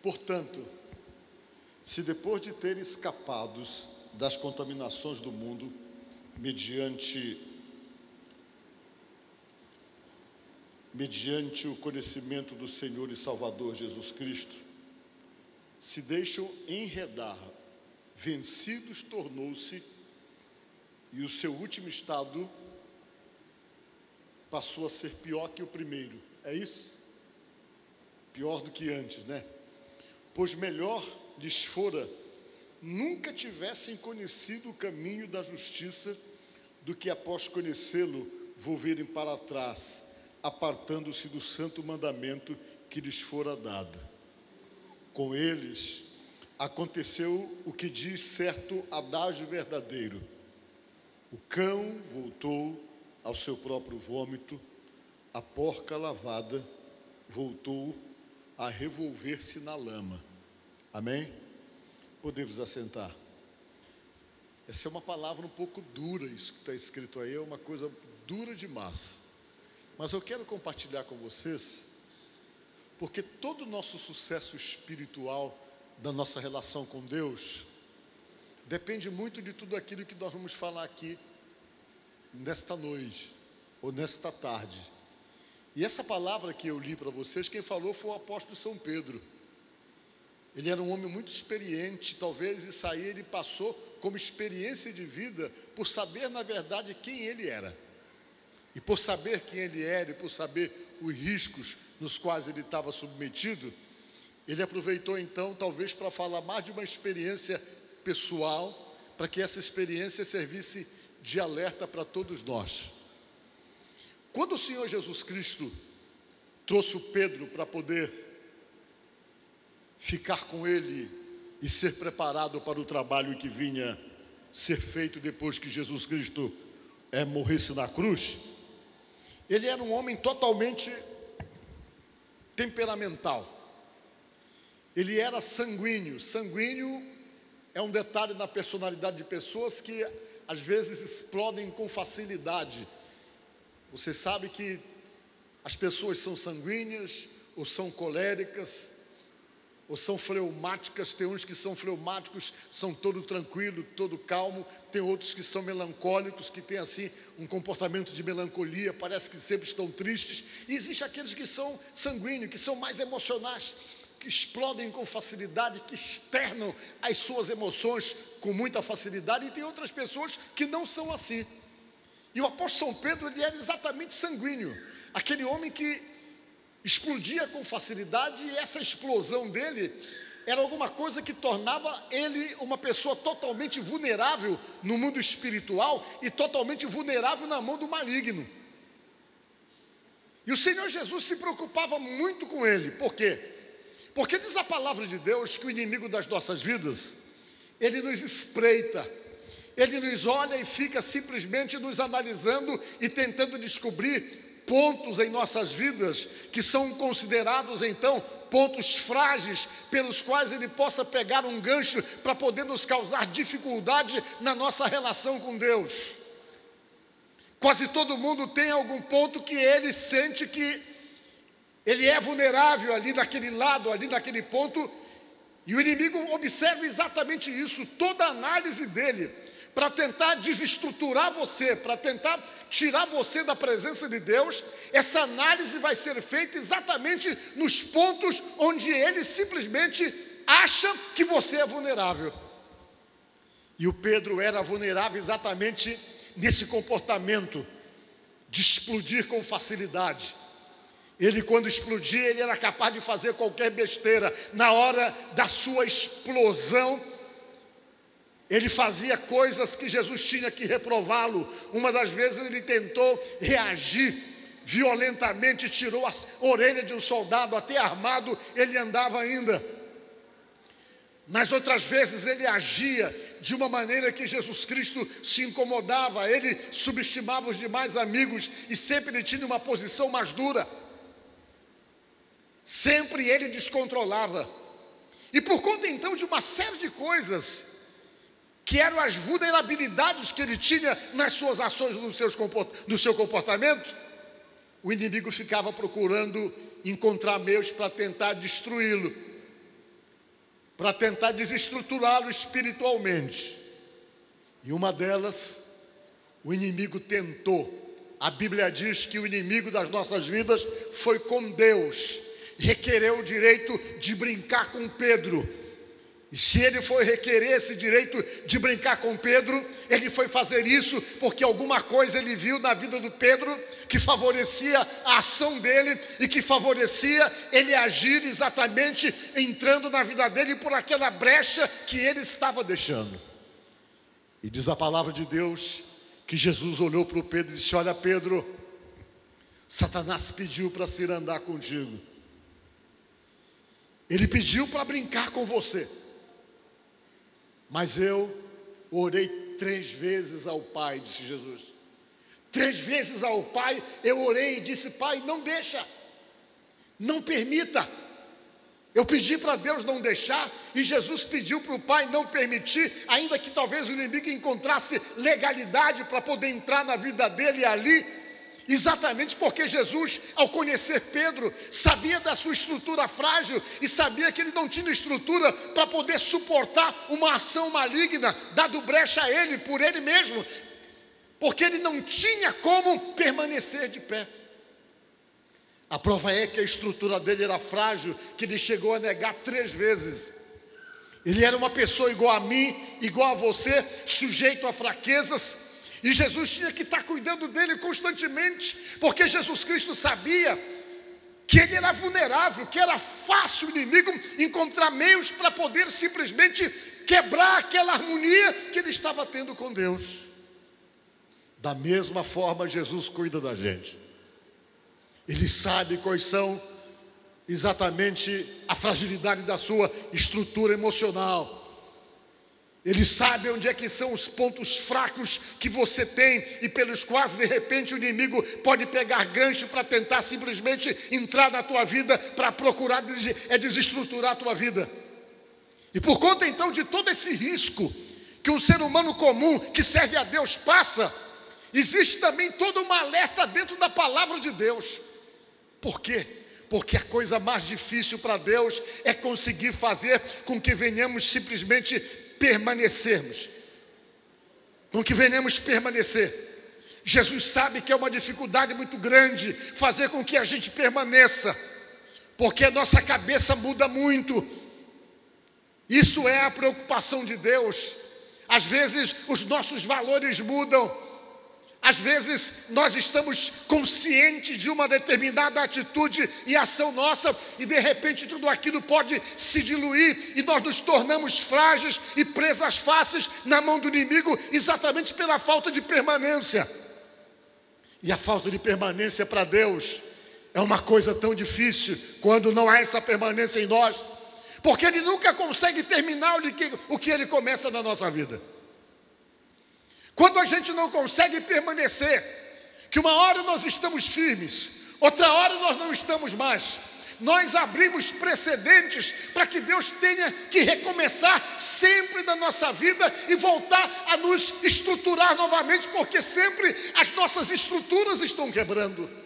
Portanto, se depois de terem escapado das contaminações do mundo, mediante o conhecimento do Senhor e Salvador Jesus Cristo, se deixam enredar, vencidos tornou-se, e o seu último estado passou a ser pior que o primeiro. É isso? Pior do que antes, né? Pois melhor lhes fora nunca tivessem conhecido o caminho da justiça, do que após conhecê-lo volverem para trás, apartando-se do santo mandamento que lhes fora dado. Com eles aconteceu o que diz certo adágio verdadeiro: o cão voltou ao seu próprio vômito, a porca lavada voltou a revolver-se na lama. Amém? Podemos assentar. Essa é uma palavra um pouco dura, isso que está escrito aí, é uma coisa dura demais. Mas eu quero compartilhar com vocês, porque todo o nosso sucesso espiritual, da nossa relação com Deus, depende muito de tudo aquilo que nós vamos falar aqui, nesta noite, ou nesta tarde. E essa palavra que eu li para vocês, quem falou foi o apóstolo São Pedro. Ele era um homem muito experiente, talvez isso aí ele passou como experiência de vida, por saber na verdade quem ele era. E por saber quem ele era, e por saber os riscos nos quais ele estava submetido, ele aproveitou então talvez para falar mais de uma experiência pessoal, para que essa experiência servisse de alerta para todos nós. Quando o Senhor Jesus Cristo trouxe o Pedro para poder ficar com ele e ser preparado para o trabalho que vinha ser feito depois que Jesus Cristo morresse na cruz, ele era um homem totalmente temperamental. Ele era sanguíneo. Sanguíneo é um detalhe na personalidade de pessoas que às vezes explodem com facilidade. Você sabe que as pessoas são sanguíneas, ou são coléricas, ou são fleumáticas. Tem uns que são fleumáticos, são todo tranquilo, todo calmo. Tem outros que são melancólicos, que têm assim um comportamento de melancolia, parece que sempre estão tristes. E existe aqueles que são sanguíneos, que são mais emocionais, que explodem com facilidade, que externam as suas emoções com muita facilidade. E tem outras pessoas que não são assim. E o apóstolo São Pedro, ele era exatamente sanguíneo, aquele homem que explodia com facilidade, e essa explosão dele era alguma coisa que tornava ele uma pessoa totalmente vulnerável no mundo espiritual e totalmente vulnerável na mão do maligno. E o Senhor Jesus se preocupava muito com ele. Por quê? Porque diz a palavra de Deus que o inimigo das nossas vidas, ele nos espreita, ele nos olha e fica simplesmente nos analisando e tentando descobrir pontos em nossas vidas que são considerados então pontos frágeis, pelos quais ele possa pegar um gancho para poder nos causar dificuldade na nossa relação com Deus. Quase todo mundo tem algum ponto que ele sente que ele é vulnerável ali naquele lado, ali naquele ponto, e o inimigo observa exatamente isso, toda a análise dele, para tentar desestruturar você, para tentar tirar você da presença de Deus. Essa análise vai ser feita exatamente nos pontos onde ele simplesmente acha que você é vulnerável. E o Pedro era vulnerável exatamente nesse comportamento de explodir com facilidade. Ele, quando explodia, ele era capaz de fazer qualquer besteira. Na hora da sua explosão, ele fazia coisas que Jesus tinha que reprová-lo. Uma das vezes ele tentou reagir violentamente, tirou a orelha de um soldado, até armado ele andava ainda. Nas outras vezes ele agia de uma maneira que Jesus Cristo se incomodava, ele subestimava os demais amigos e sempre ele tinha uma posição mais dura. Sempre ele descontrolava. E por conta então de uma série de coisas que eram as vulnerabilidades que ele tinha nas suas ações, no seu comportamento, o inimigo ficava procurando encontrar meios para tentar destruí-lo. para tentar desestruturá-lo espiritualmente. E uma delas, o inimigo tentou. A Bíblia diz que o inimigo das nossas vidas foi com Deus, requereu o direito de brincar com Pedro. E se ele foi requerer esse direito de brincar com Pedro, ele foi fazer isso porque alguma coisa ele viu na vida do Pedro que favorecia a ação dele e que favorecia ele agir exatamente entrando na vida dele por aquela brecha que ele estava deixando. E diz a palavra de Deus que Jesus olhou para o Pedro e disse: olha, Pedro, Satanás pediu para se ir andar contigo. Ele pediu para brincar com você. Mas eu orei 3 vezes ao Pai, disse Jesus. 3 vezes ao Pai eu orei e disse: Pai, não deixa, não permita. Eu pedi para Deus não deixar, e Jesus pediu para o Pai não permitir, ainda que talvez o inimigo encontrasse legalidade para poder entrar na vida dele ali. Exatamente porque Jesus, ao conhecer Pedro, sabia da sua estrutura frágil e sabia que ele não tinha estrutura para poder suportar uma ação maligna, dado brecha a ele, por ele mesmo, porque ele não tinha como permanecer de pé. A prova é que a estrutura dele era frágil, que ele chegou a negar 3 vezes. Ele era uma pessoa igual a mim, igual a você, sujeito a fraquezas. E Jesus tinha que estar cuidando dele constantemente, porque Jesus Cristo sabia que ele era vulnerável, que era fácil o inimigo encontrar meios para poder simplesmente quebrar aquela harmonia que ele estava tendo com Deus. Da mesma forma, Jesus cuida da gente. Ele sabe quais são exatamente a fragilidade da sua estrutura emocional. Ele sabe onde é que são os pontos fracos que você tem e pelos quais, de repente, o inimigo pode pegar gancho para tentar simplesmente entrar na tua vida, para procurar desestruturar a tua vida. E por conta, então, de todo esse risco que um ser humano comum que serve a Deus passa, existe também todo um alerta dentro da palavra de Deus. Por quê? Porque a coisa mais difícil para Deus é conseguir fazer com que venhamos simplesmente permanecermos, com que venhamos permanecer. Jesus sabe que é uma dificuldade muito grande fazer com que a gente permaneça, porque a nossa cabeça muda muito. Isso é a preocupação de Deus. Às vezes os nossos valores mudam. Às vezes nós estamos conscientes de uma determinada atitude e ação nossa, e de repente tudo aquilo pode se diluir e nós nos tornamos frágeis e presas fáceis na mão do inimigo, exatamente pela falta de permanência. E a falta de permanência para Deus é uma coisa tão difícil quando não há essa permanência em nós, porque Ele nunca consegue terminar o que Ele começa na nossa vida. Quando a gente não consegue permanecer, que uma hora nós estamos firmes, outra hora nós não estamos mais, nós abrimos precedentes para que Deus tenha que recomeçar sempre na nossa vida e voltar a nos estruturar novamente, porque sempre as nossas estruturas estão quebrando,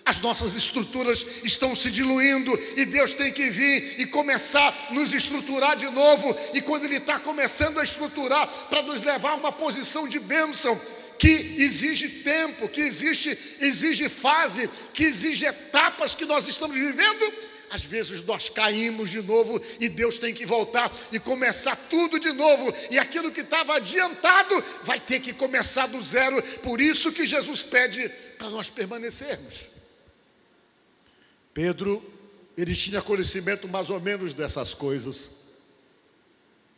as nossas estruturas estão se diluindo, e Deus tem que vir e começar a nos estruturar de novo. E quando Ele está começando a estruturar para nos levar a uma posição de bênção, que exige tempo, que exige fase, que exige etapas que nós estamos vivendo, às vezes nós caímos de novo e Deus tem que voltar e começar tudo de novo, e aquilo que estava adiantado vai ter que começar do zero. Por isso que Jesus pede para nós permanecermos. Pedro, ele tinha conhecimento mais ou menos dessas coisas,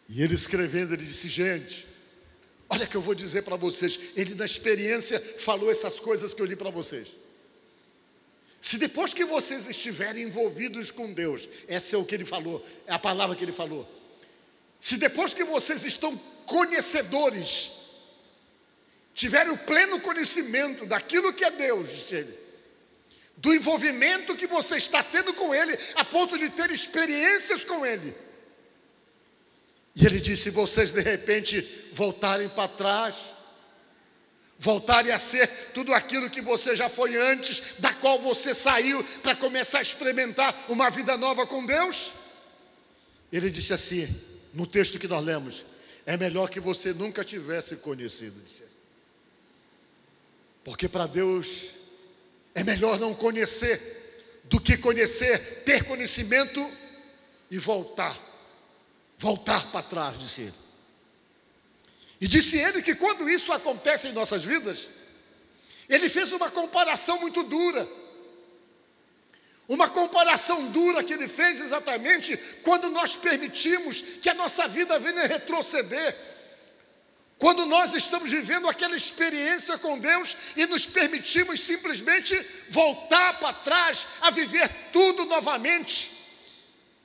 e ele escrevendo, ele disse: gente, olha que eu vou dizer para vocês. Ele na experiência falou essas coisas que eu li para vocês. Se depois que vocês estiverem envolvidos com Deus, essa é o que ele falou, é a palavra que ele falou. Se depois que vocês estão conhecedores, tiverem o pleno conhecimento daquilo que é Deus, disse ele, do envolvimento que você está tendo com Ele, a ponto de ter experiências com Ele. E ele disse: vocês de repente voltarem para trás, voltarem a ser tudo aquilo que você já foi antes, da qual você saiu para começar a experimentar uma vida nova com Deus. Ele disse assim: no texto que nós lemos, é melhor que você nunca tivesse conhecido, disse ele. Porque para Deus é melhor não conhecer do que conhecer, ter conhecimento e voltar para trás, disse ele. E disse ele que quando isso acontece em nossas vidas, ele fez uma comparação muito dura. Uma comparação dura que ele fez exatamente quando nós permitimos que a nossa vida venha retroceder. Quando nós estamos vivendo aquela experiência com Deus e nos permitimos simplesmente voltar para trás, a viver tudo novamente.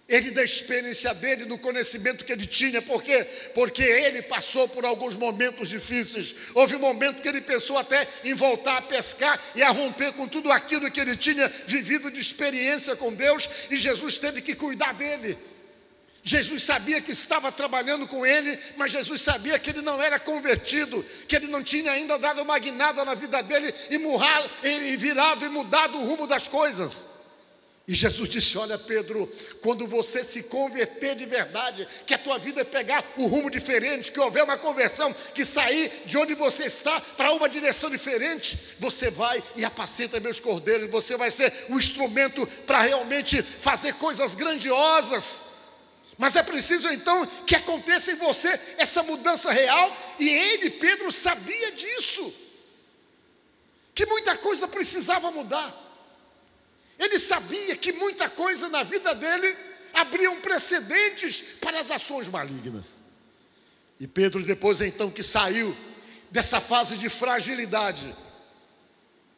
Ele, da experiência dele, do conhecimento que ele tinha, porque ele passou por alguns momentos difíceis. Houve um momento que ele pensou até em voltar a pescar e a romper com tudo aquilo que ele tinha vivido de experiência com Deus, e Jesus teve que cuidar dele. Jesus sabia que estava trabalhando com ele, mas Jesus sabia que ele não era convertido, que ele não tinha ainda dado uma guinada na vida dele e virado e mudado o rumo das coisas. E Jesus disse: olha, Pedro, quando você se converter de verdade, que a tua vida pegar um rumo diferente, que houver uma conversão, que sair de onde você está para uma direção diferente, você vai e apacenta meus cordeiros, você vai ser um instrumento para realmente fazer coisas grandiosas. Mas é preciso então que aconteça em você essa mudança real, e ele, Pedro, sabia disso, que muita coisa precisava mudar. Ele sabia que muita coisa na vida dele abriam precedentes para as ações malignas. E Pedro, depois então que saiu dessa fase de fragilidade,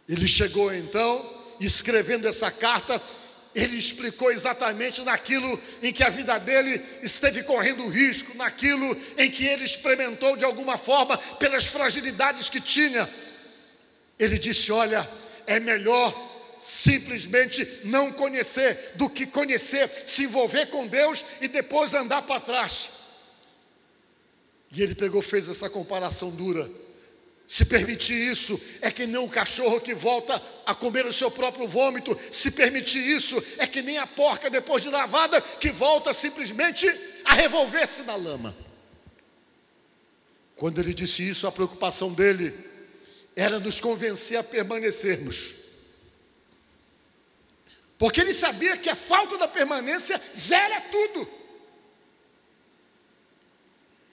ele chegou então, escrevendo essa carta, ele explicou exatamente naquilo em que a vida dele esteve correndo risco, naquilo em que ele experimentou de alguma forma pelas fragilidades que tinha. Ele disse: olha, é melhor simplesmente não conhecer do que conhecer, se envolver com Deus e depois andar para trás. E ele fez essa comparação dura. Se permitir isso, é que nem um cachorro que volta a comer o seu próprio vômito. Se permitir isso, é que nem a porca depois de lavada, que volta simplesmente a revolver-se na lama. Quando ele disse isso, a preocupação dele era nos convencer a permanecermos. Porque ele sabia que a falta da permanência zera tudo.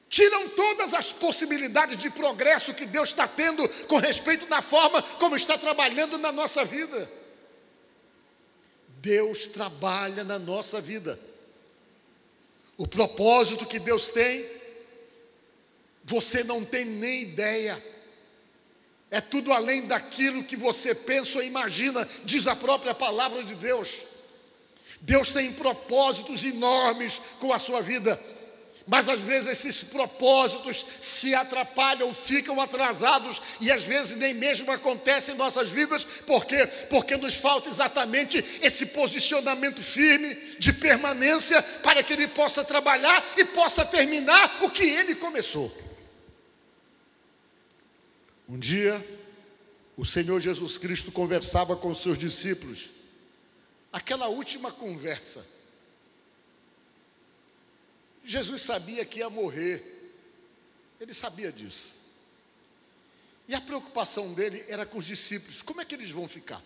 Tiram todas as possibilidades de progresso que Deus está tendo com respeito na forma como está trabalhando na nossa vida. Deus trabalha na nossa vida. O propósito que Deus tem, você não tem nem ideia. É tudo além daquilo que você pensa ou imagina, diz a própria palavra de Deus. Deus tem propósitos enormes com a sua vida, mas às vezes esses propósitos se atrapalham, ficam atrasados, e às vezes nem mesmo acontece em nossas vidas. Por quê? Porque nos falta exatamente esse posicionamento firme de permanência, para que Ele possa trabalhar e possa terminar o que Ele começou. Um dia, o Senhor Jesus Cristo conversava com os seus discípulos, aquela última conversa. Jesus sabia que ia morrer, ele sabia disso. E a preocupação dele era com os discípulos: como é que eles vão ficar?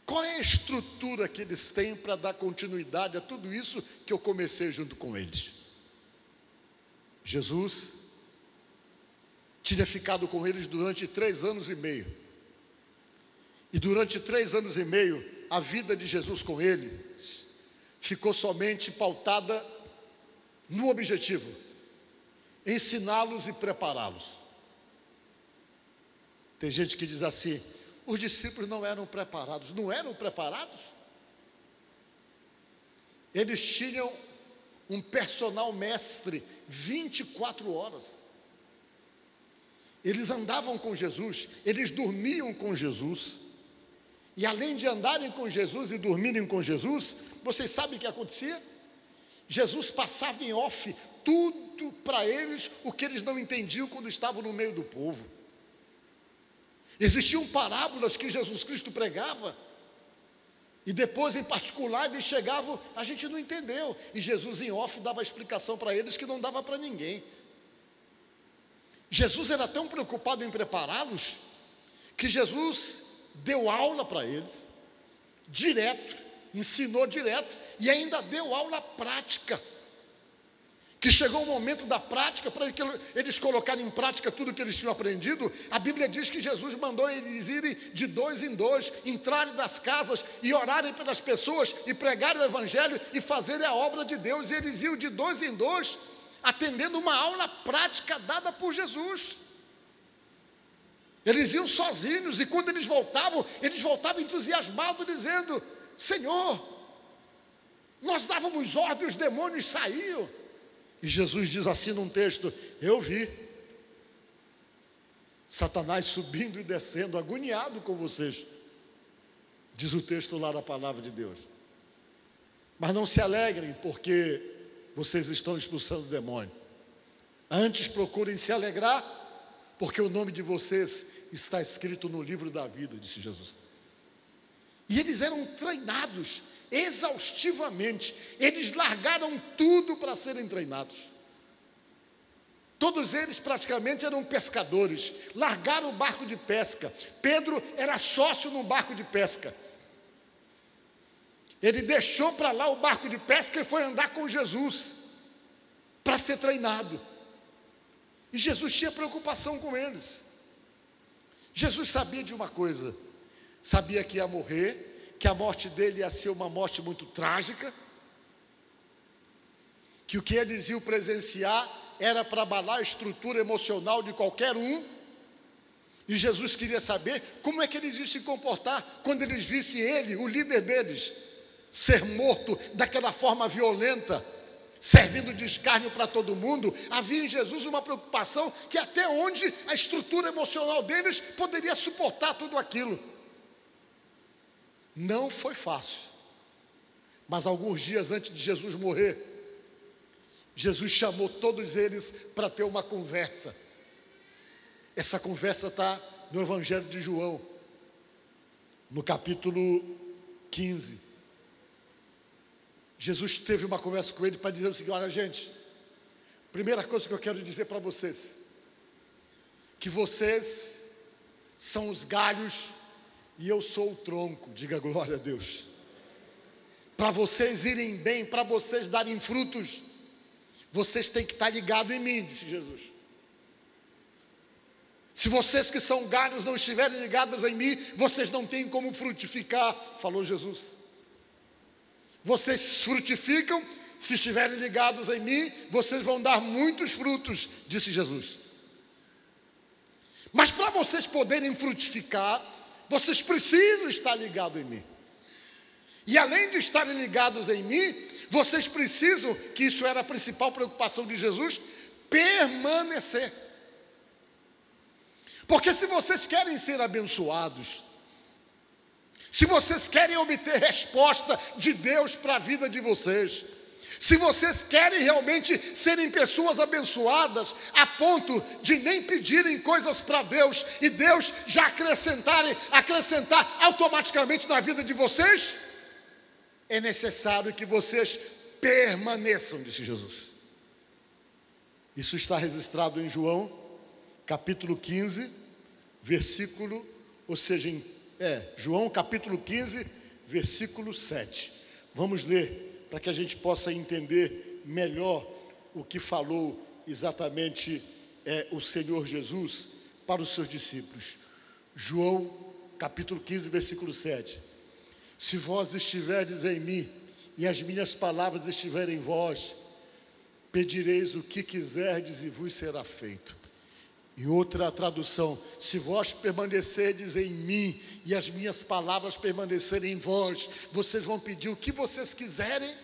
Qual é a estrutura que eles têm para dar continuidade a tudo isso que eu comecei junto com eles? Jesus tinha ficado com eles durante 3 anos e meio. E durante 3 anos e meio, a vida de Jesus com eles ficou somente pautada no objetivo: ensiná-los e prepará-los. Tem gente que diz assim: os discípulos não eram preparados. Não eram preparados? Eles tinham um personal mestre 24 horas. Eles andavam com Jesus, eles dormiam com Jesus. E além de andarem com Jesus e dormirem com Jesus, vocês sabem o que acontecia? Jesus passava em off tudo para eles, o que eles não entendiam quando estavam no meio do povo. Existiam parábolas que Jesus Cristo pregava, E depois, em particular, eles chegavam, a gente não entendeu. E Jesus, em off, dava a explicação para eles que não dava para ninguém. Jesus era tão preocupado em prepará-los, que Jesus deu aula para eles, direto, ensinou direto, e ainda deu aula prática. Que chegou o momento da prática, para eles colocarem em prática tudo que eles tinham aprendido. A Bíblia diz que Jesus mandou eles irem de 2 em 2, entrarem das casas e orarem pelas pessoas, e pregarem o Evangelho e fazerem a obra de Deus. E eles iam de 2 em 2, atendendo uma aula prática dada por Jesus. Eles iam sozinhos, e quando eles voltavam entusiasmados, dizendo: Senhor, nós dávamos ordem, os demônios saíam. E Jesus diz assim num texto: eu vi Satanás subindo e descendo, agoniado com vocês. Diz o texto lá da palavra de Deus. Mas não se alegrem, porque vocês estão expulsando o demônio. Antes procurem se alegrar, porque o nome de vocês está escrito no livro da vida, disse Jesus. E eles eram treinados exaustivamente. Eles largaram tudo para serem treinados. Todos eles praticamente eram pescadores, largaram o barco de pesca. Pedro era sócio num barco de pesca. Ele deixou para lá o barco de pesca e foi andar com Jesus, para ser treinado. E Jesus tinha preocupação com eles. Jesus sabia de uma coisa, sabia que ia morrer, que a morte dele ia ser uma morte muito trágica, que o que eles iam presenciar era para abalar a estrutura emocional de qualquer um, e Jesus queria saber como é que eles iam se comportar quando eles vissem ele, o líder deles, ser morto daquela forma violenta, servindo de escárnio para todo mundo. Havia em Jesus uma preocupação que até onde a estrutura emocional deles poderia suportar tudo aquilo. Não foi fácil, mas alguns dias antes de Jesus morrer, Jesus chamou todos eles para ter uma conversa. Essa conversa está no Evangelho de João, no capítulo 15. Jesus teve uma conversa com ele para dizer o seguinte: olha, gente, primeira coisa que eu quero dizer para vocês, que vocês são os galhos e eu sou o tronco. Diga glória a Deus. Para vocês irem bem, para vocês darem frutos, vocês têm que estar ligados em mim, disse Jesus. Se vocês que são galhos não estiverem ligados em mim, vocês não têm como frutificar, falou Jesus. Vocês frutificam, se estiverem ligados em mim, vocês vão dar muitos frutos, disse Jesus. Mas para vocês poderem frutificar, vocês precisam estar ligados em mim. E além de estarem ligados em mim, vocês precisam, que isso era a principal preocupação de Jesus, permanecer. Porque se vocês querem ser abençoados, se vocês querem obter resposta de Deus para a vida de vocês, se vocês querem realmente serem pessoas abençoadas, a ponto de nem pedirem coisas para Deus, e Deus já acrescentar automaticamente na vida de vocês, é necessário que vocês permaneçam, disse Jesus. Isso está registrado em João, capítulo 15, versículo, João capítulo 15, versículo 7. Vamos ler, para que a gente possa entender melhor o que falou exatamente o Senhor Jesus para os seus discípulos. João capítulo 15, versículo 7. Se vós estiverdes em mim, e as minhas palavras estiverem em vós, pedireis o que quiserdes e vos será feito. Em outra tradução, se vós permanecerdes em mim e as minhas palavras permanecerem em vós, vocês vão pedir o que vocês quiserem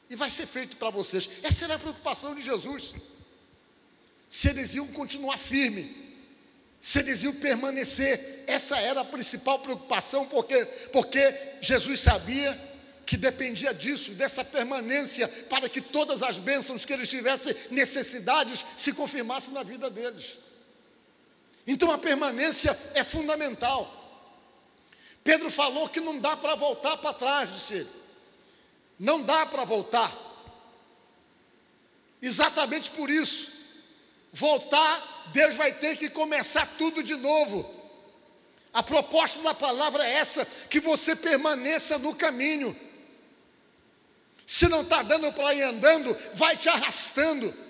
e vai ser feito para vocês. Essa era a preocupação de Jesus. Se eles iam continuar firmes, se eles iam permanecer, essa era a principal preocupação, porque Jesus sabia que dependia disso, dessa permanência, para que todas as bênçãos que eles tivessem necessidades se confirmassem na vida deles. Então a permanência é fundamental. Pedro falou que não dá para voltar para trás, disse ele. Não dá para voltar. Exatamente por isso. Voltar, Deus vai ter que começar tudo de novo. A proposta da palavra é essa, que você permaneça no caminho. Se não está dando para ir andando, vai te arrastando.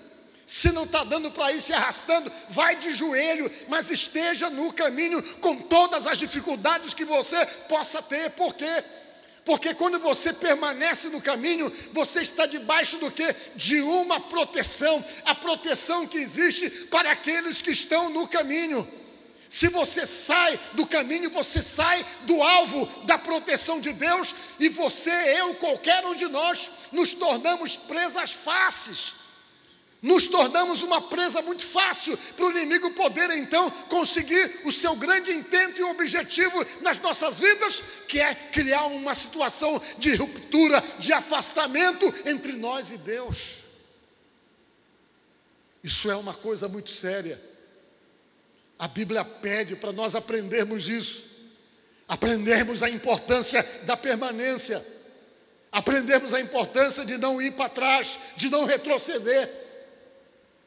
Se não está dando para ir se arrastando, vai de joelho, mas esteja no caminho com todas as dificuldades que você possa ter. Por quê? Porque quando você permanece no caminho, você está debaixo do quê? De uma proteção, a proteção que existe para aqueles que estão no caminho. Se você sai do caminho, você sai do alvo da proteção de Deus, e você, eu, qualquer um de nós, nos tornamos presas fáceis. Nos tornamos uma presa muito fácil para o inimigo poder então conseguir o seu grande intento e objetivo nas nossas vidas, que é criar uma situação de ruptura, de afastamento entre nós e Deus. Isso é uma coisa muito séria. A Bíblia pede para nós aprendermos isso, aprendermos a importância da permanência, aprendermos a importância de não ir para trás, de não retroceder.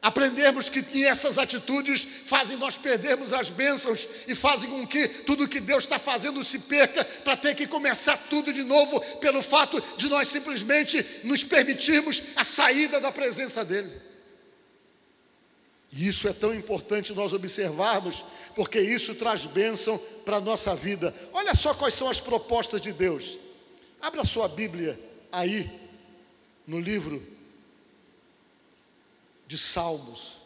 Aprendermos que essas atitudes fazem nós perdermos as bênçãos e fazem com que tudo que Deus está fazendo se perca, para ter que começar tudo de novo, pelo fato de nós simplesmente nos permitirmos a saída da presença dEle. E isso é tão importante nós observarmos, porque isso traz bênção para a nossa vida. Olha só quais são as propostas de Deus. Abra sua Bíblia aí, no livro de Salmos,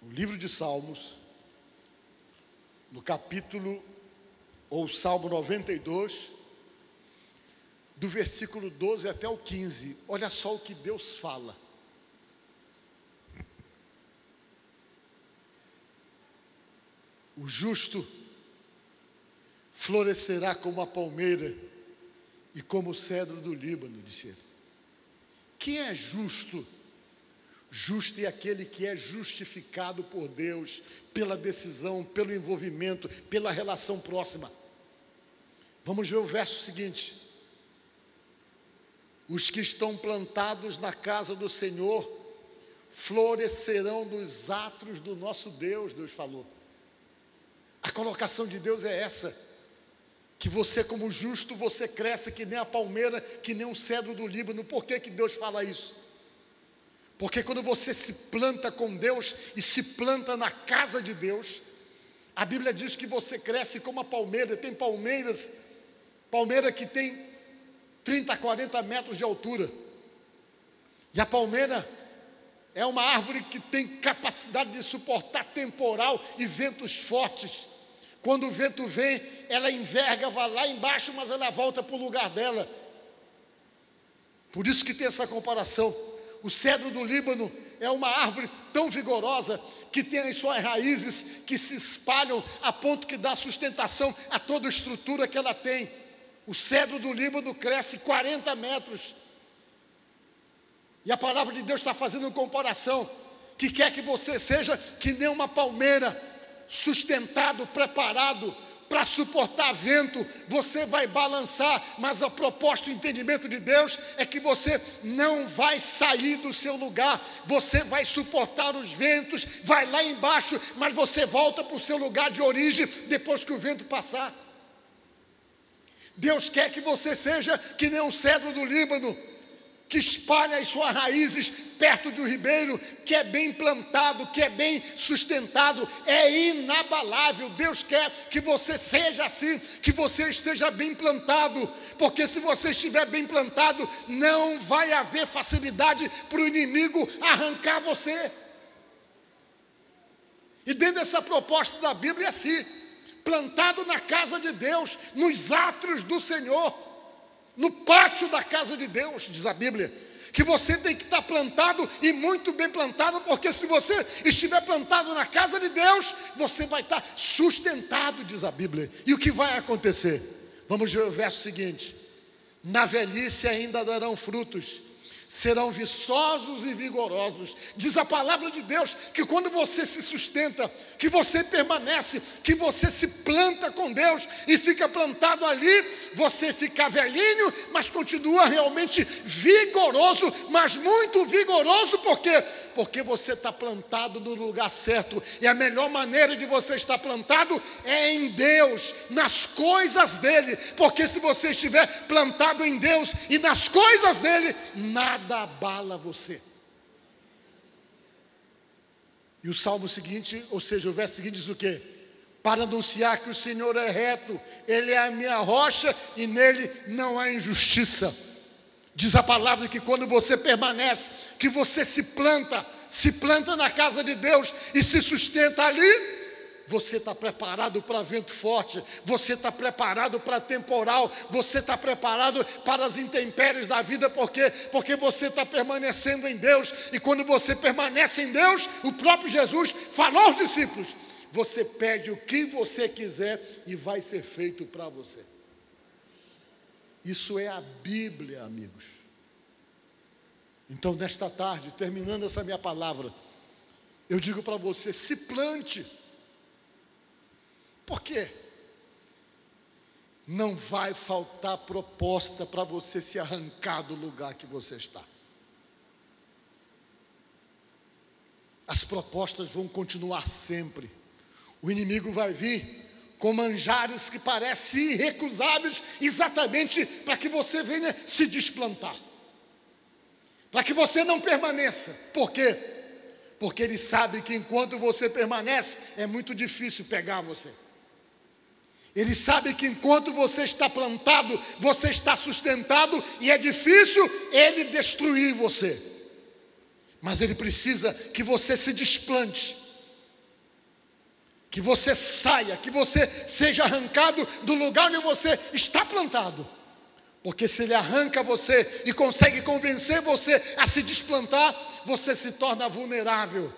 o livro de Salmos, no capítulo, ou Salmo 92, do versículo 12 até o 15, olha só o que Deus fala. O justo florescerá como a palmeira e como o cedro do Líbano, disse ele. Quem é justo? Justo é aquele que é justificado por Deus, pela decisão, pelo envolvimento, pela relação próxima. Vamos ver o verso seguinte. Os que estão plantados na casa do Senhor florescerão dos atos do nosso Deus, Deus falou. A colocação de Deus é essa, que você como justo, você cresce que nem a palmeira, que nem um cedro do Líbano. Por que que Deus fala isso? Porque quando você se planta com Deus e se planta na casa de Deus, a Bíblia diz que você cresce como a palmeira. Tem palmeira que tem 30, 40 metros de altura. E a palmeira é uma árvore que tem capacidade de suportar temporal e ventos fortes. Quando o vento vem, ela enverga, vai lá embaixo, mas ela volta para o lugar dela. Por isso que tem essa comparação. O cedro do Líbano é uma árvore tão vigorosa que tem as suas raízes que se espalham a ponto que dá sustentação a toda a estrutura que ela tem. O cedro do Líbano cresce 40 metros. E a palavra de Deus está fazendo uma comparação, que quer que você seja que nem uma palmeira, sustentado, preparado para suportar vento. Você vai balançar, mas a proposta e o entendimento de Deus é que você não vai sair do seu lugar. Você vai suportar os ventos, vai lá embaixo, mas você volta para o seu lugar de origem depois que o vento passar. Deus quer que você seja que nem um cedro do Líbano, que espalha as suas raízes perto do ribeiro, que é bem plantado, que é bem sustentado, é inabalável. Deus quer que você seja assim, que você esteja bem plantado, porque se você estiver bem plantado, não vai haver facilidade para o inimigo arrancar você. E dentro dessa proposta da Bíblia é assim, plantado na casa de Deus, nos átrios do Senhor, no pátio da casa de Deus, diz a Bíblia, que você tem que estar plantado e muito bem plantado, porque se você estiver plantado na casa de Deus, você vai estar sustentado, diz a Bíblia. E o que vai acontecer? Vamos ver o verso seguinte. Na velhice ainda darão frutos, serão viçosos e vigorosos. Diz a palavra de Deus que quando você se sustenta, que você permanece, que você se planta com Deus e fica plantado ali, você fica velhinho, mas continua realmente vigoroso, mas muito vigoroso. Por quê? Porque você está plantado no lugar certo. E a melhor maneira de você estar plantado é em Deus, nas coisas dele. Porque se você estiver plantado em Deus e nas coisas dele, nada abala você. E o salmo seguinte, ou seja, o verso seguinte diz o quê? Para anunciar que o Senhor é reto, Ele é a minha rocha e nele não há injustiça. Diz a palavra que quando você permanece, que você se planta na casa de Deus e se sustenta ali, você está preparado para vento forte, você está preparado para temporal, você está preparado para as intempéries da vida, porque você está permanecendo em Deus. E quando você permanece em Deus, o próprio Jesus falou aos discípulos: você pede o que você quiser e vai ser feito para você. Isso é a Bíblia, amigos. Então, nesta tarde, terminando essa minha palavra, eu digo para você: se plante. Por quê? Não vai faltar proposta para você se arrancar do lugar que você está. As propostas vão continuar sempre. O inimigo vai vir com manjares que parecem irrecusáveis, exatamente para que você venha se desplantar, para que você não permaneça. Por quê? Porque ele sabe que enquanto você permanece, é muito difícil pegar você. Ele sabe que enquanto você está plantado, você está sustentado, e é difícil ele destruir você. Mas ele precisa que você se desplante, que você saia, que você seja arrancado do lugar onde você está plantado. Porque se ele arranca você e consegue convencer você a se desplantar, você se torna vulnerável.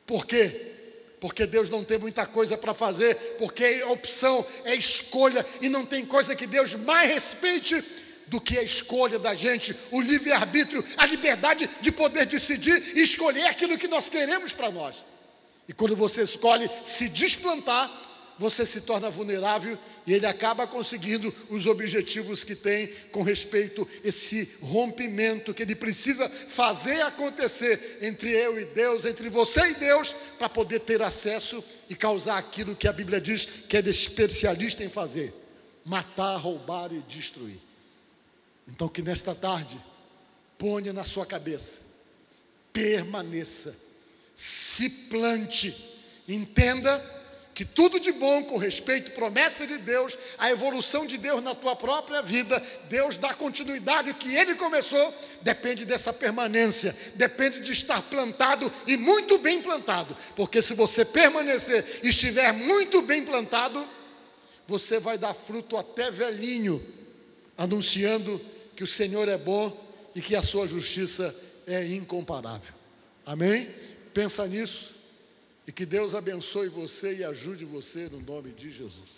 Por quê? Porque Deus não tem muita coisa para fazer, porque a opção é escolha, e não tem coisa que Deus mais respeite do que a escolha da gente, o livre-arbítrio, a liberdade de poder decidir e escolher aquilo que nós queremos para nós. E quando você escolhe se desplantar, você se torna vulnerável e ele acaba conseguindo os objetivos que tem com respeito a esse rompimento que ele precisa fazer acontecer entre eu e Deus, entre você e Deus, para poder ter acesso e causar aquilo que a Bíblia diz que ele é especialista em fazer: matar, roubar e destruir. Então que nesta tarde, ponha na sua cabeça, permaneça, se plante, entenda que tudo de bom com respeito à promessa de Deus, a evolução de Deus na tua própria vida, Deus dá continuidade, o que Ele começou, depende dessa permanência, depende de estar plantado e muito bem plantado, porque se você permanecer e estiver muito bem plantado, você vai dar fruto até velhinho, anunciando que o Senhor é bom e que a sua justiça é incomparável. Amém? Pensa nisso. E que Deus abençoe você e ajude você no nome de Jesus.